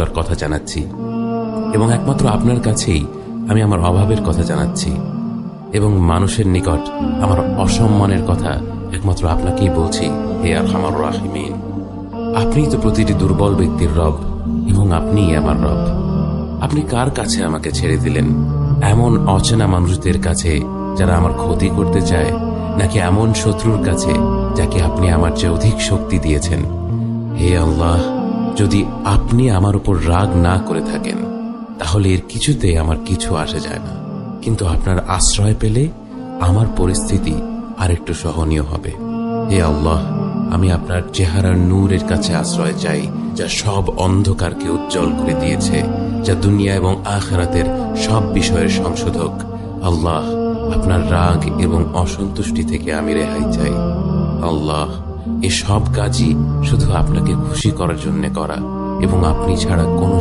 তার কথা জানাচ্ছি এবং একমাত্র আপনার কাছেই আমি আমার অভাবের কথা জানাচ্ছি এবং মানুষের নিকট আমার অসম্মানের কথা একমাত্র আপনাকেই বলছি। হে আরহামার রাহিমিন, আপনিই তো প্রতিটি দুর্বল ব্যক্তির রব এবং আপনিই আমার রব। আপনি কার কাছে আমাকে ছেড়ে দিলেন? এমন অচেনা মানুষদের কাছে যারা আমার ক্ষতি করতে চায়, নাকি এমন শত্রুর কাছে যাকে আপনি আমার চেয়ে অধিক শক্তি দিয়েছেন? হে আল্লাহ, যদি আপনি আমার উপর রাগ না করে থাকেন তাহলে এর কিছুতে আমার কিছু আসে যায় না, কিন্তু আপনার আশ্রয় পেলে আমার পরিস্থিতি আরেকটু সহনীয় হবে। হে আল্লাহ, আমি আপনার চেহারার নূরের কাছে আশ্রয় চাই, যা সব অন্ধকারকে উজ্জ্বল করে দিয়েছে, যা দুনিয়া এবং আখিরাতের সব বিষয়ের সংশোধক। আল্লাহ, আপনার রাগ এবং অসন্তুষ্টি থেকে আমি রেহাই চাই। আল্লাহ, এ সব কাজই শুধু আপনাকে খুশি করার জন্য করা এবং আপনি ছাড়া কোনো